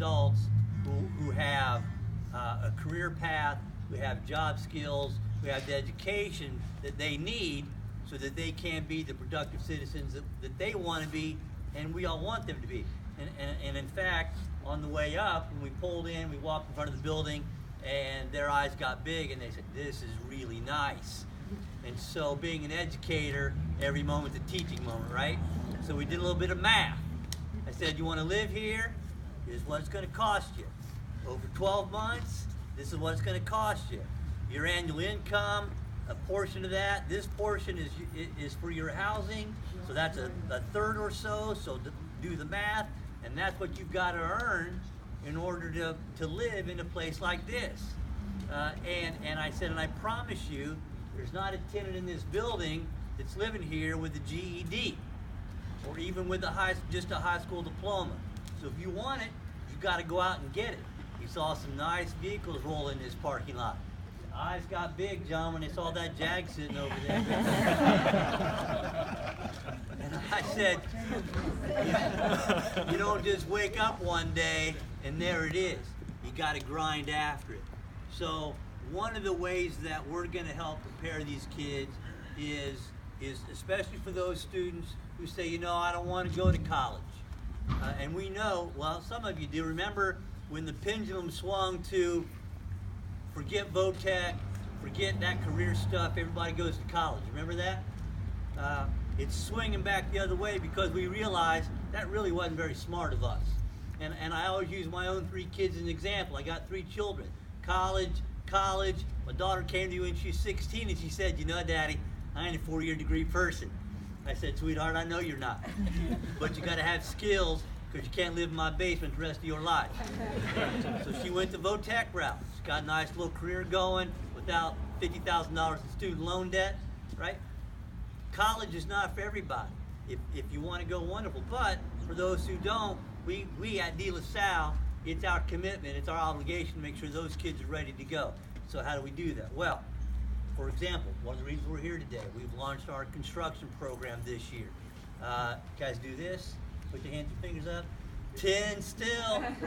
adults who have a career path, who have job skills, who have the education that they need so that they can be the productive citizens that they want to be and we all want them to be. And in fact, on the way up, when we pulled in, we walked in front of the building and their eyes got big and they said, this is really nice. And so being an educator, every moment's a teaching moment, right? So we did a little bit of math. I said, you want to live here? Here's what it's going to cost you. Over 12 months, this is what it's going to cost you. Your annual income, a portion of that, this portion is for your housing, so that's a third or so do the math, and that's what you've got to earn in order to live in a place like this. And I said, and I promise you, there's not a tenant in this building that's living here with a GED, or even with just a high school diploma. So if you want it, you've got to go out and get it. We saw some nice vehicles roll in this parking lot. The eyes got big, John, when they saw that Jag sitting over there. And I said, you don't just wake up one day and there it is. You got to grind after it. So one of the ways that we're going to help prepare these kids is especially for those students who say, you know, I don't want to go to college. And we know, well, some of you do. Remember when the pendulum swung to forget VOTEC, forget that career stuff, everybody goes to college. Remember that? It's swinging back the other way because we realized that really wasn't very smart of us. And I always use my own 3 kids as an example. I got 3 children. College. My daughter came to me when she was 16 and she said, you know, Daddy, I ain't a 4-year degree person. I said, sweetheart, I know you're not. But you got to have skills because you can't live in my basement the rest of your life. So she went the VOTEC route. She's got a nice little career going without $50,000 in student loan debt, right? College is not for everybody. If you want to go, wonderful. But for those who don't, we at De La Salle, it's our commitment, it's our obligation to make sure those kids are ready to go. So how do we do that? Well, for example, one of the reasons we're here today, we've launched our construction program this year. Guys, do this. Put your hands and fingers up. 10 still. Yeah,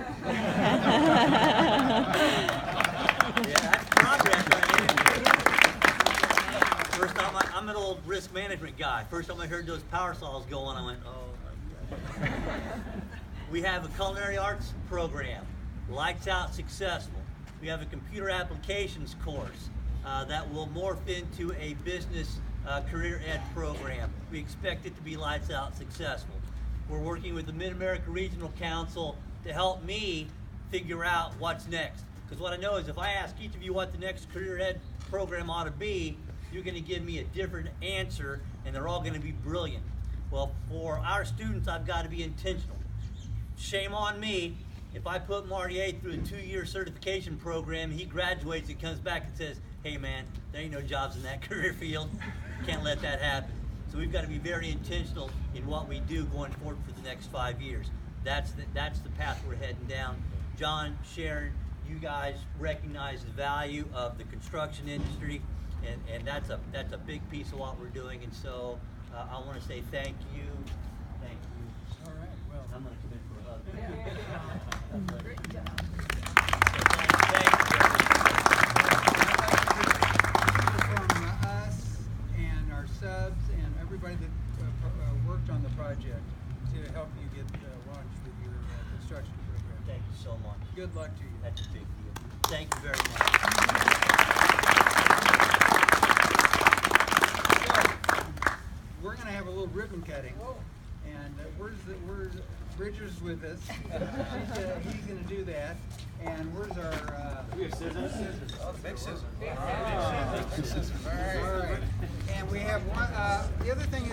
that's progress right here. First time, I'm an old risk management guy. First time I heard those power saws going, I went, oh my God. We have a culinary arts program, Lights Out Successful. We have a computer applications course that will morph into a business career ed program. We expect it to be Lights Out Successful. We're working with the Mid-America Regional Council to help me figure out what's next. Because what I know is if I ask each of you what the next career ed program ought to be, you're going to give me a different answer and they're all going to be brilliant. Well, for our students, I've got to be intentional. Shame on me if I put Marty A through a 2-year certification program, he graduates and comes back and says, hey man, there ain't no jobs in that career field. Can't let that happen. So we've got to be very intentional in what we do going forward for the next 5 years. That's the path we're heading down. John, Sharon, you guys recognize the value of the construction industry, and that's a big piece of what we're doing. And so I want to say thank you. Thank you. All right. Well, I'm going to come in for a hug. great job. From us and our subs and everybody that worked on the project to help you get launched with your construction program. Thank you so much. Good luck to you. That's a big deal. Thank you very much. So, we're going to have a little ribbon cutting. And where's Bridger's with us. He's going to do that. And where's our... we have scissors. Oh, the big scissors. Big scissors. All right. And we have one... the other thing is...